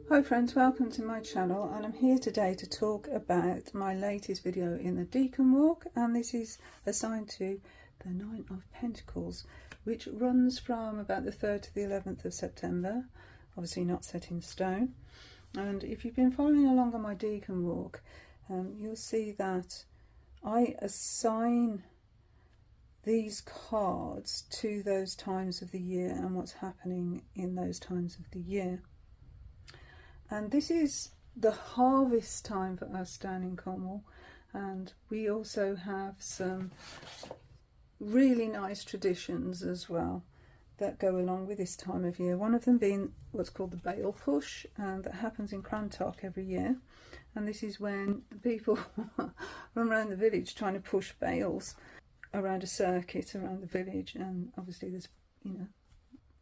Hi friends, welcome to my channel, and I'm here today to talk about my latest video in the Decan walk, and this is assigned to the Nine of Pentacles, which runs from about the 3rd to the 11th of September, obviously not set in stone. And if you've been following along on my Decan walk, you'll see that I assign these cards to those times of the year and what's happening in those times of the year. And this is the harvest time for us down in Cornwall, and we also have some really nice traditions as well that go along with this time of year. One of them being what's called the bale push, and that happens in Crantock every year. And this is when people run around the village trying to push bales around a circuit around the village, and obviously there's,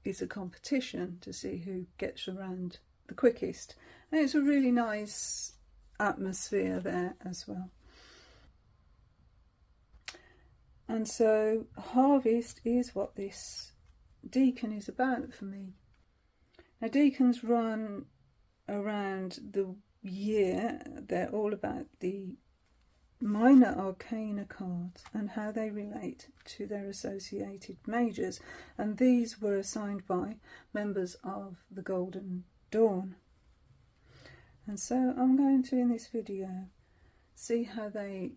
it's a competition to see who gets around the quickest, and it's a really nice atmosphere there as well. And so harvest is what this Decan is about for me. Now Decans run around the year. They're all about the minor arcana cards and how they relate to their associated majors, and these were assigned by members of the Golden Dawn. And so I'm going to, in this video, see how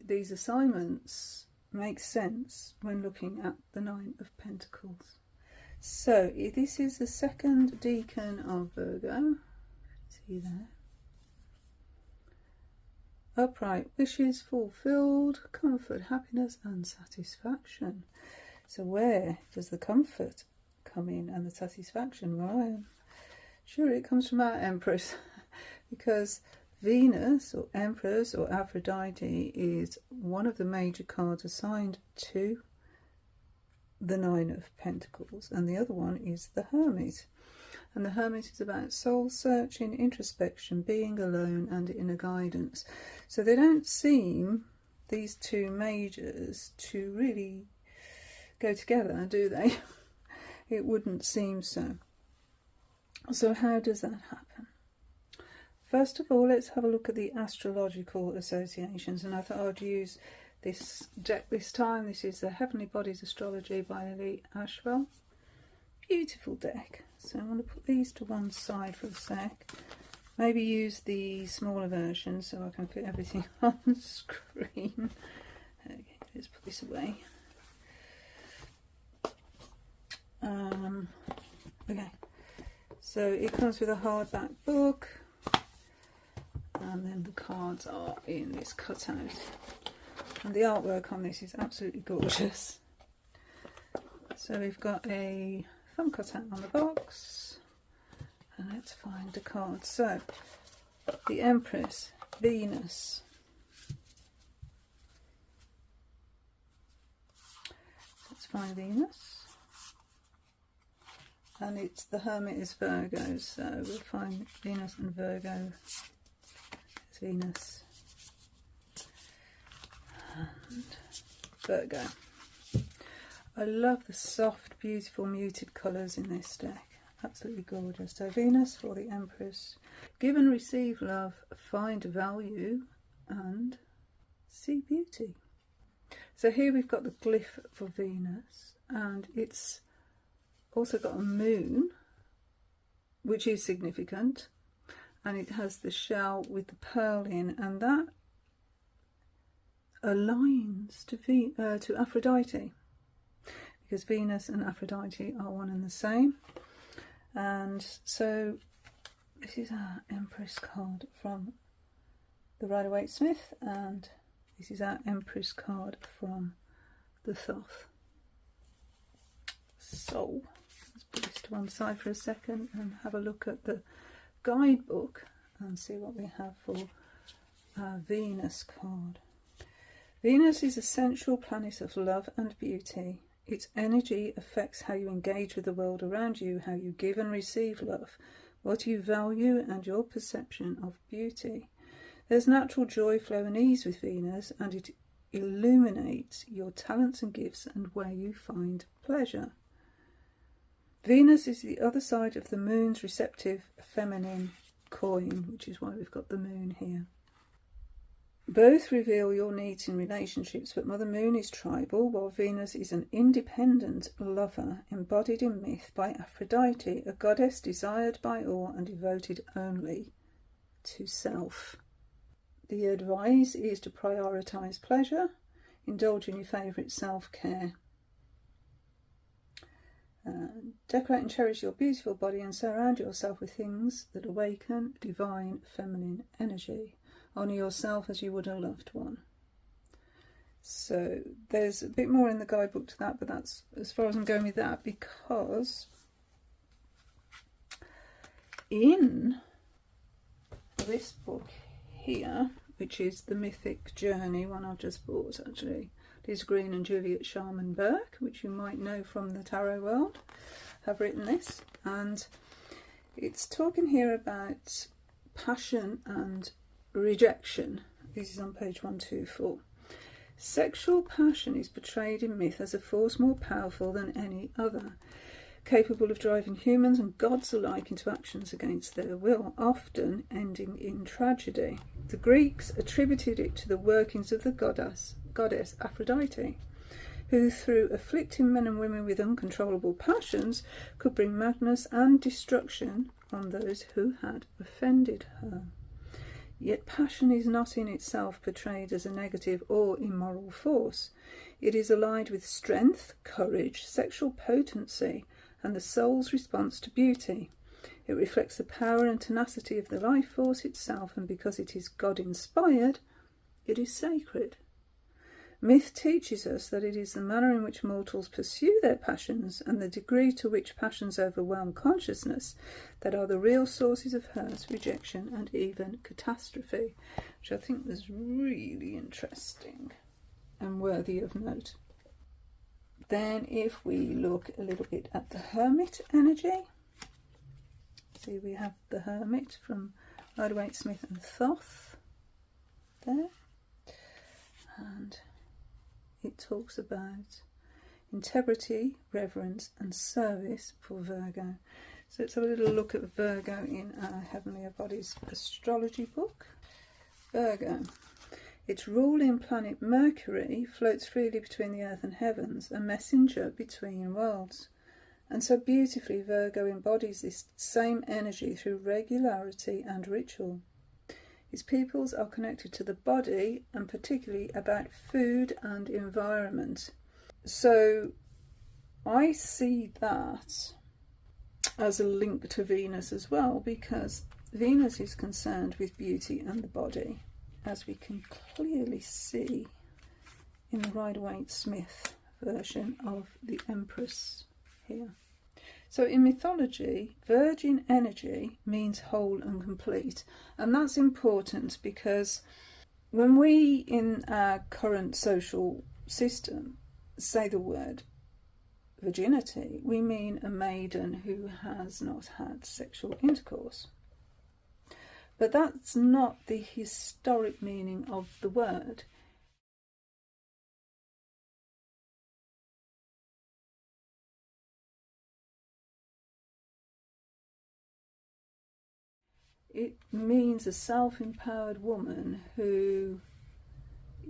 these assignments make sense when looking at the Nine of Pentacles. So this is the second Decan of Virgo. See there. Upright wishes fulfilled, comfort, happiness and satisfaction. So where does the comfort come in and the satisfaction? Well, sure, it comes from our Empress, because Venus or Empress or Aphrodite is one of the major cards assigned to the Nine of Pentacles, and the other one is the Hermit. And the Hermit is about soul searching, introspection, being alone and inner guidance. So they don't seem, these two majors, to really go together, do they? It wouldn't seem so. So how does that happen? First of all, let's have a look at the astrological associations, and I thought I'd use this deck this time. This is the Heavenly Bodies Astrology by Lily Ashwell. Beautiful deck. So I'm going to put these to one side for a sec. Maybe use the smaller version so I can fit everything on the screen. Okay, let's put this away. Okay. So it comes with a hardback book, and then the cards are in this cutout. And the artwork on this is absolutely gorgeous. So we've got a thumb cutout on the box, and let's find the cards. So the Empress, Venus. Let's find Venus. And it's the Hermit is Virgo, so we'll find Venus and Virgo. It's Venus and Virgo. I love the soft, beautiful, muted colours in this deck. Absolutely gorgeous. So Venus for the Empress. Give and receive love, find value and see beauty. So here we've got the glyph for Venus, and it's also got a moon, which is significant, and it has the shell with the pearl in, and that aligns to Aphrodite, because Venus and Aphrodite are one and the same. And so this is our Empress card from the Rider-Waite-Smith, and this is our Empress card from the Thoth. So let's put this to one side for a second and have a look at the guidebook and see what we have for our Venus card. Venus is a central planet of love and beauty. Its energy affects how you engage with the world around you, how you give and receive love, what you value and your perception of beauty. There's natural joy, flow and ease with Venus, and it illuminates your talents and gifts and where you find pleasure. Venus is the other side of the moon's receptive feminine coin, which is why we've got the moon here. Both reveal your needs in relationships, but Mother Moon is tribal, while Venus is an independent lover embodied in myth by Aphrodite, a goddess desired by all and devoted only to self. The advice is to prioritise pleasure, indulge in your favourite self-care. Decorate and cherish your beautiful body and surround yourself with things that awaken divine feminine energy. Honour yourself as you would a loved one. So there's a bit more in the guidebook to that, but that's as far as I'm going with that, because in this book here, which is the Mythic Journey, one I've just bought actually, is Greene and Juliet Sharman-Burke, which you might know from the tarot world, have written this, and it's talking here about passion and rejection. This is on page 124. Sexual passion is portrayed in myth as a force more powerful than any other, capable of driving humans and gods alike into actions against their will, often ending in tragedy. The Greeks attributed it to the workings of the goddess Aphrodite, who, through afflicting men and women with uncontrollable passions, could bring madness and destruction on those who had offended her. Yet passion is not in itself portrayed as a negative or immoral force. It is allied with strength, courage, sexual potency, and the soul's response to beauty. It reflects the power and tenacity of the life force itself, and because it is God-inspired, it is sacred. Myth teaches us that it is the manner in which mortals pursue their passions and the degree to which passions overwhelm consciousness that are the real sources of hurt, rejection, and even catastrophe, which I think was really interesting and worthy of note. Then if we look a little bit at the Hermit energy, see we have the Hermit from Waite, Smith and Thoth there, and it talks about integrity, reverence and service for Virgo. So let's have a little look at Virgo in our Heavenly Bodies astrology book. Virgo. Its ruling planet Mercury floats freely between the earth and heavens, a messenger between worlds. And so beautifully Virgo embodies this same energy through regularity and ritual. Its peoples are connected to the body and particularly about food and environment. So I see that as a link to Venus as well, because Venus is concerned with beauty and the body, as we can clearly see in the Rider-Waite-Smith version of the Empress here. So in mythology, virgin energy means whole and complete. And that's important because when we, in our current social system, say the word virginity, we mean a maiden who has not had sexual intercourse. But that's not the historic meaning of the word. It means a self-empowered woman who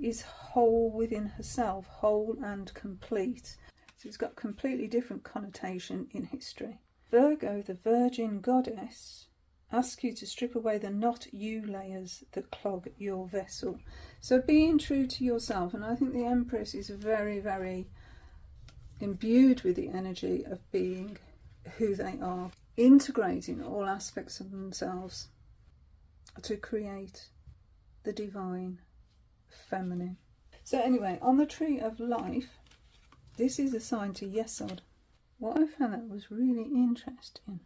is whole within herself, whole and complete. So it's got a completely different connotation in history. Virgo, the virgin goddess, asks you to strip away the not you layers that clog your vessel. So being true to yourself, and I think the Empress is very, very imbued with the energy of being who they are, integrating all aspects of themselves to create the divine feminine. So anyway, on the tree of life, this is assigned to Yesod. What I found that was really interesting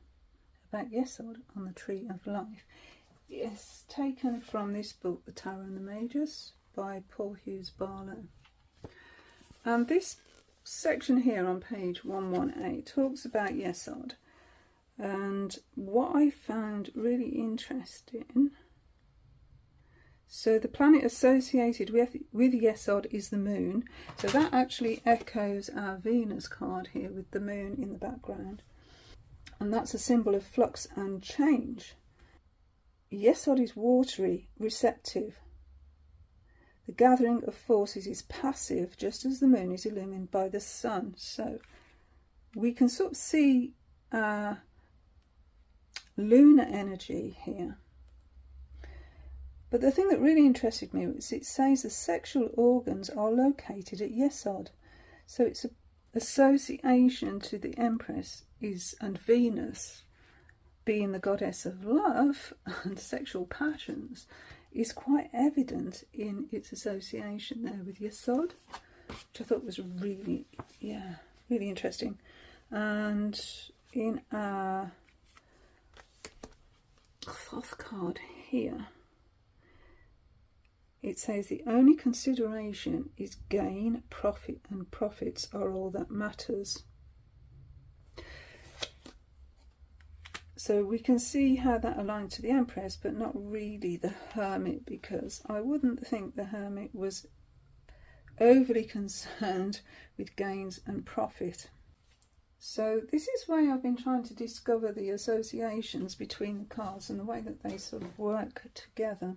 about Yesod on the tree of life is taken from this book, The Tarot and the Magus, by Paul Hughes-Barlow. And this section here on page 118 talks about Yesod. And what I found really interesting, so the planet associated with Yesod is the moon. So that actually echoes our Venus card here with the moon in the background. And that's a symbol of flux and change. Yesod is watery, receptive. The gathering of forces is passive, just as the moon is illumined by the sun. So we can sort of see lunar energy here. But the thing that really interested me was it says the sexual organs are located at Yesod. So its association to the Empress and Venus, being the goddess of love and sexual passions, is quite evident in its association there with Yesod, which I thought was really, really interesting. And in our Thoth card here, it says the only consideration is gain, profit, and profits are all that matters. So we can see how that aligns to the Empress, but not really the Hermit, because I wouldn't think the Hermit was overly concerned with gains and profit. So this is why I've been trying to discover the associations between the cards and the way that they sort of work together.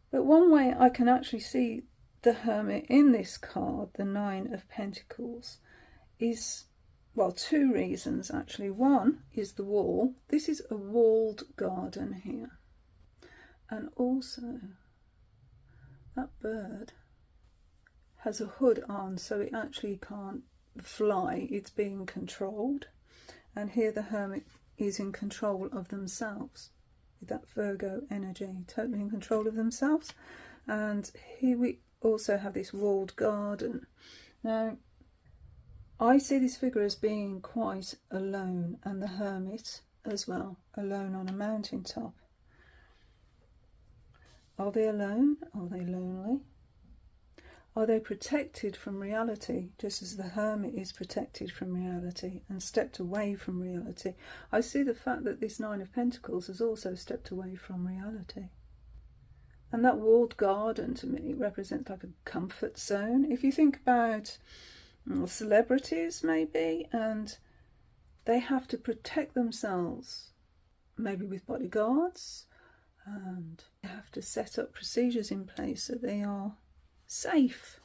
But one way I can actually see the Hermit in this card, the Nine of Pentacles, is, well, two reasons actually. One is the wall. This is a walled garden here. And also that bird has a hood on, so it actually can't fly. It's being controlled. And here the Hermit is in control of themselves. With that Virgo energy, totally in control of themselves. And here we also have this walled garden. Now, I see this figure as being quite alone, and the Hermit as well, alone on a mountaintop. Are they alone? Are they lonely? Are they protected from reality, just as the Hermit is protected from reality and stepped away from reality? I see the fact that this Nine of Pentacles has also stepped away from reality. And that walled garden to me represents like a comfort zone. If you think about celebrities maybe, and they have to protect themselves, maybe with bodyguards, and they have to set up procedures in place so they are safe.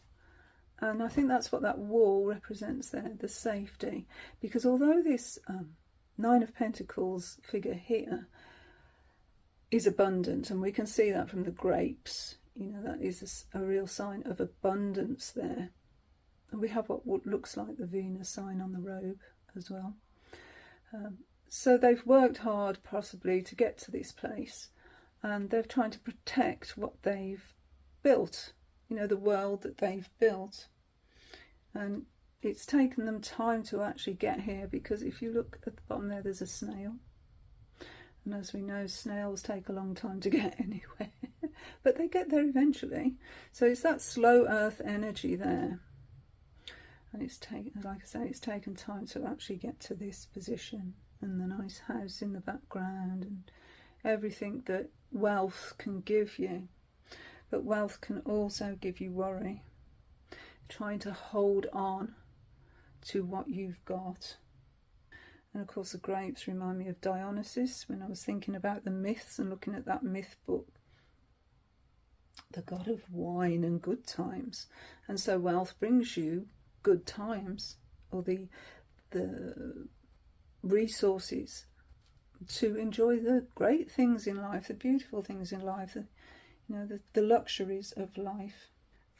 And I think that's what that wall represents there, the safety. Because although this Nine of Pentacles figure here is abundant, and we can see that from the grapes, you know, that is a real sign of abundance there. And we have what looks like the Venus sign on the robe as well. So they've worked hard possibly to get to this place, and they're trying to protect what they've built, you know, the world that they've built. And it's taken them time to actually get here, because if you look at the bottom there, there's a snail. And as we know, snails take a long time to get anywhere, but they get there eventually. So it's that slow earth energy there. And it's taken, like I say, it's taken time to actually get to this position, and the nice house in the background and everything that wealth can give you. But wealth can also give you worry, trying to hold on to what you've got. And of course the grapes remind me of Dionysus when I was thinking about the myths and looking at that myth book, the god of wine and good times. And so wealth brings you good times, or the resources to enjoy the great things in life, the beautiful things in life, the luxuries of life.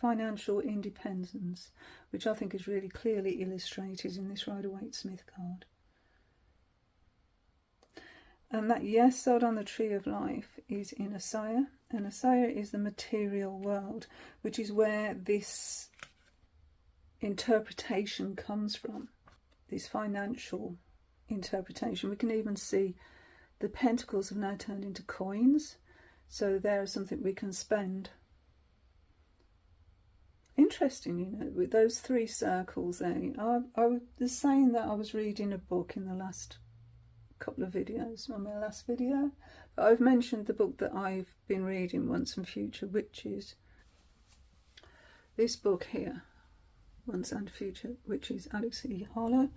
Financial independence, which I think is really clearly illustrated in this Rider-Waite-Smith card. And that Yesod on the Tree of Life is in Asaya, and Asaya is the material world, which is where this interpretation comes from, this financial interpretation. We can even see the pentacles have now turned into coins, so there is something we can spend. Interesting, you know, with those three circles there. I was saying that I was reading a book in the last couple of videos, on my last video, but I've mentioned the book that I've been reading, Once and Future Witches. This book here, Once and Future Witches, Alex E. Harlow.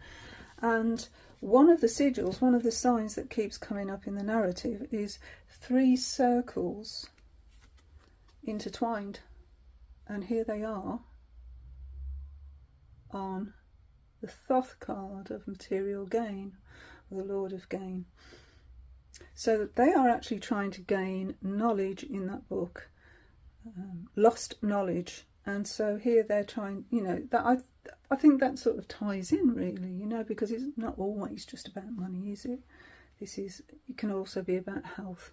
And one of the sigils, one of the signs that keeps coming up in the narrative is 3 circles intertwined. And here they are on the Thoth card of material gain, the Lord of Gain. So that they are actually trying to gain knowledge in that book, lost knowledge. And so here they're trying, you know, that I think that sort of ties in really, you know, because it's not always just about money, is it? It can also be about health.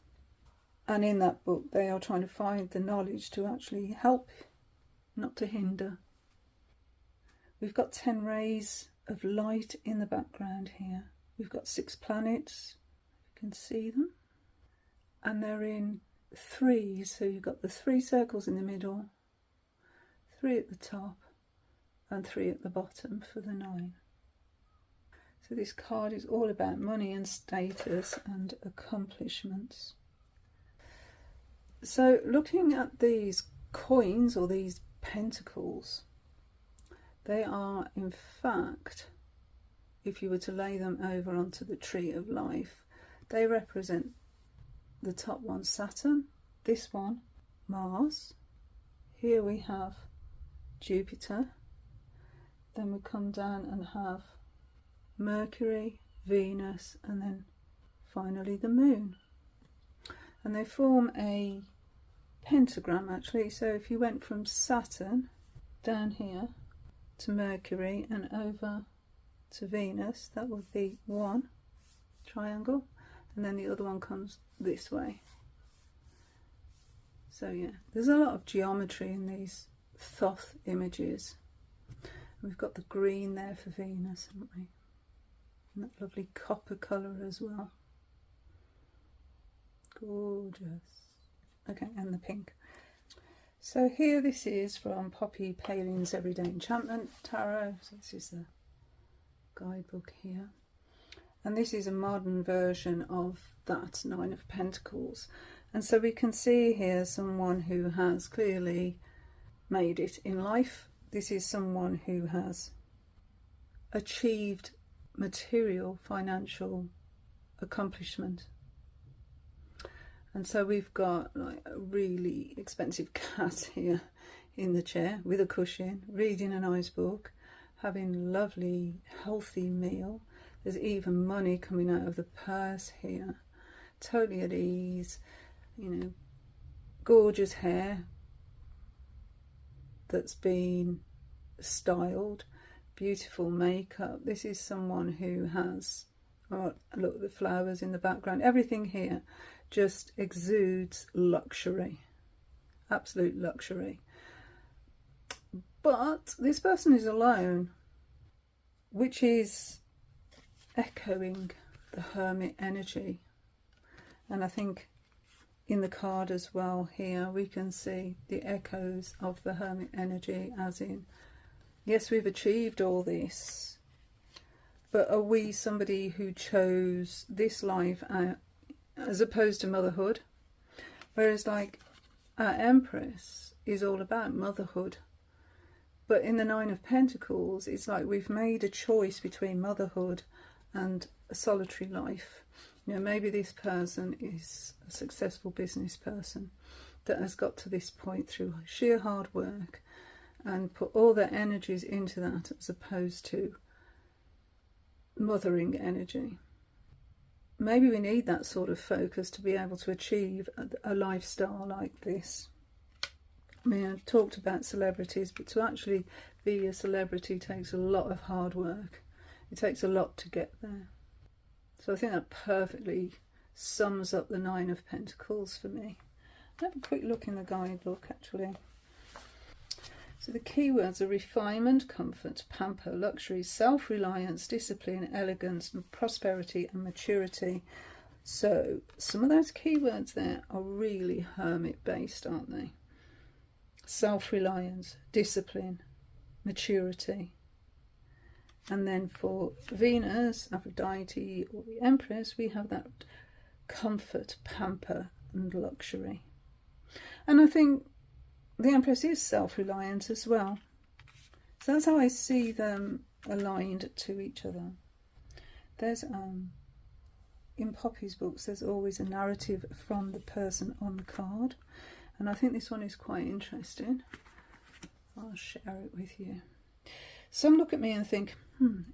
And in that book, they are trying to find the knowledge to actually help, not to hinder. We've got 10 rays of light in the background here. We've got 6 planets. You can see them. And they're in 3s. So you've got the 3 circles in the middle, 3 at the top, and 3 at the bottom for the 9. So this card is all about money and status and accomplishments. So looking at these coins or these pentacles, they are in fact, if you were to lay them over onto the tree of life, they represent the top one Saturn, this one Mars, here we have Jupiter, then we come down and have Mercury, Venus, and then finally the Moon. And they form a pentagram actually. So if you went from Saturn down here to Mercury and over to Venus, that would be one triangle, and then the other one comes this way. So yeah, there's a lot of geometry in these Thoth images. We've got the green there for Venus, haven't we? And that lovely copper colour as well. Gorgeous. Okay, and the pink. So here this is from Palin's Everyday Enchantment Tarot. So this is the guidebook here. And this is a modern version of that 9 of Pentacles. And so we can see here someone who has clearly made it in life. This is someone who has achieved material, financial accomplishment. And so we've got like a really expensive cat here in the chair with a cushion, reading a nice book, having a lovely, healthy meal. There's even money coming out of the purse here. Totally at ease, you know, gorgeous hair that's been styled, beautiful makeup. This is someone who has, oh, look at the flowers in the background. Everything here just exudes luxury, absolute luxury. But this person is alone, which is echoing the Hermit energy. And I think in the card as well here we can see the echoes of the Hermit energy, as in, yes, we've achieved all this, but are we somebody who chose this life as opposed to motherhood? Whereas like our Empress is all about motherhood. But in the 9 of Pentacles, it's like we've made a choice between motherhood and a solitary life. You know, maybe this person is a successful business person that has got to this point through sheer hard work and put all their energies into that, as opposed to mothering energy. Maybe we need that sort of focus to be able to achieve a lifestyle like this. I mean, I've talked about celebrities, but to actually be a celebrity takes a lot of hard work. It takes a lot to get there. So I think that perfectly sums up the 9 of Pentacles for me. I'll have a quick look in the guidebook actually. So the keywords are refinement, comfort, pamper, luxury, self-reliance, discipline, elegance, and prosperity and maturity. So some of those keywords there are really Hermit based, aren't they? Self-reliance, discipline, maturity. And then for Venus, Aphrodite, or the Empress, we have that comfort, pamper, and luxury. And I think the Empress is self-reliant as well. So that's how I see them aligned to each other. There's in Poppy's books, there's always a narrative from the person on the card, and I think this one is quite interesting. I'll share it with you. Some look at me and think,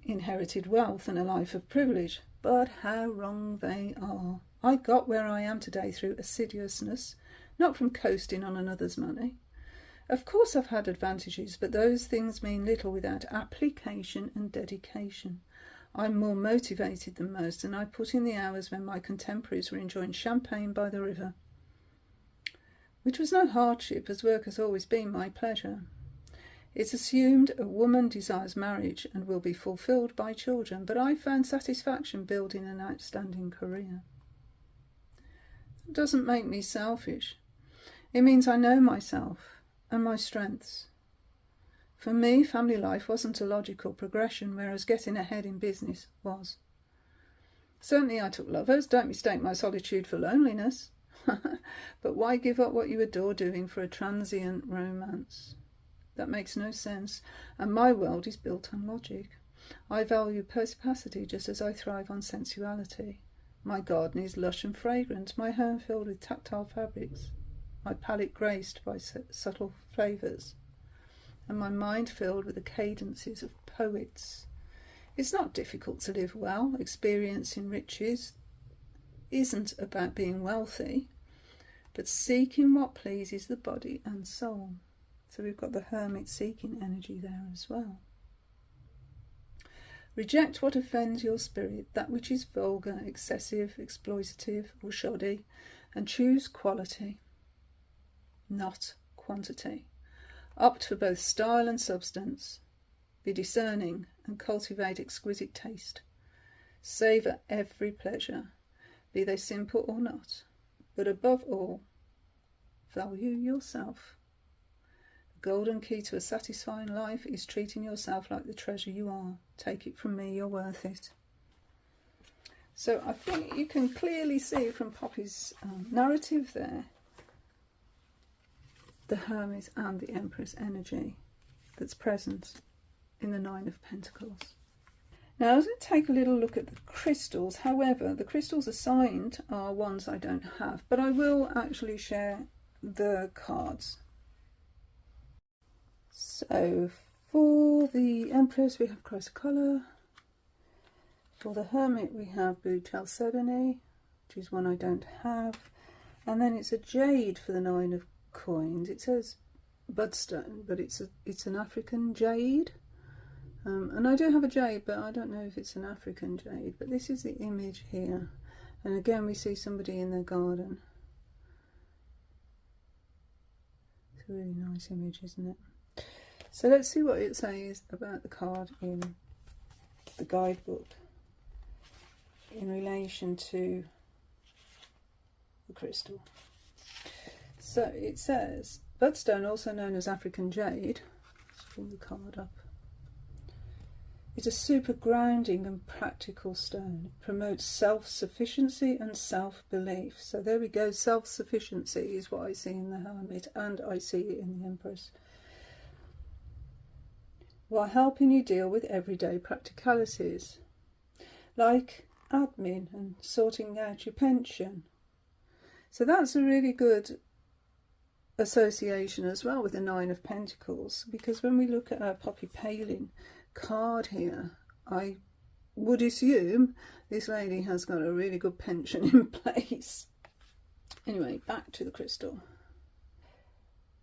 inherited wealth and a life of privilege, but how wrong they are. I got where I am today through assiduousness, not from coasting on another's money. Of course I've had advantages, but those things mean little without application and dedication. I'm more motivated than most, and I put in the hours when my contemporaries were enjoying champagne by the river, which was no hardship, as work has always been my pleasure. It's assumed a woman desires marriage and will be fulfilled by children, but I found satisfaction building an outstanding career. It doesn't make me selfish. It means I know myself and my strengths. For me, family life wasn't a logical progression, whereas getting ahead in business was. Certainly I took lovers, don't mistake my solitude for loneliness. But why give up what you adore doing for a transient romance? That makes no sense, and my world is built on logic. I value perspicacity just as I thrive on sensuality. My garden is lush and fragrant, my home filled with tactile fabrics, my palate graced by subtle flavours, and my mind filled with the cadences of poets. It's not difficult to live well. Experiencing riches isn't about being wealthy, but seeking what pleases the body and soul. So we've got the Hermit seeking energy there as well. Reject what offends your spirit, that which is vulgar, excessive, exploitative or shoddy, and choose quality, not quantity. Opt for both style and substance. Be discerning and cultivate exquisite taste. Savour every pleasure, be they simple or not, but above all, value yourself. The golden key to a satisfying life is treating yourself like the treasure you are. Take it from me, you're worth it. So I think you can clearly see from Poppy's narrative there, the Hermit and the Empress energy that's present in the Nine of Pentacles. Now I was going to take a little look at the crystals. However, the crystals assigned are ones I don't have, but I will actually share the cards. So for the Empress we have chrysocolla. For the Hermit we have blue chalcedony, which is one I don't have. And then it's a jade for the Nine of Coins. It says budstone, but it's an African jade. And I do have a jade, but I don't know if it's an African jade. But this is the image here. And again we see somebody in their garden. It's a really nice image, isn't it? So let's see what it says about the card in the guidebook in relation to the crystal. So it says, budstone, also known as African jade, let's pull the card up, is a super grounding and practical stone. It promotes self-sufficiency and self-belief. So there we go, self-sufficiency is what I see in the Hermit, and I see it in the Empress, while helping you deal with everyday practicalities like admin and sorting out your pension. So that's a really good association as well with the Nine of Pentacles, because when we look at our Poppy Palin card here, I would assume this lady has got a really good pension in place. Anyway, back to the crystal.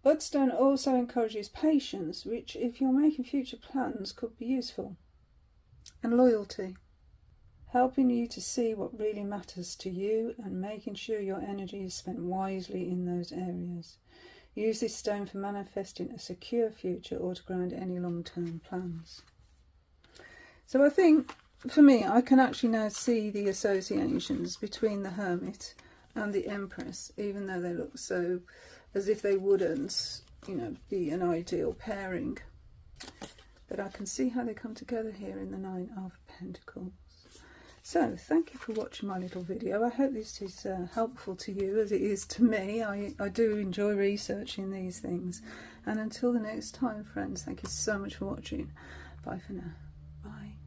Budstone also encourages patience, which, if you're making future plans, could be useful, and loyalty, helping you to see what really matters to you and making sure your energy is spent wisely in those areas. Use this stone for manifesting a secure future or to ground any long-term plans. So I think, for me, I can actually now see the associations between the Hermit and the Empress, even though they look so as if they wouldn't, you know, be an ideal pairing. But I can see how they come together here in the Nine of Pentacles. So, thank you for watching my little video. I hope this is helpful to you as it is to me. I do enjoy researching these things. And until the next time, friends, thank you so much for watching. Bye for now. Bye.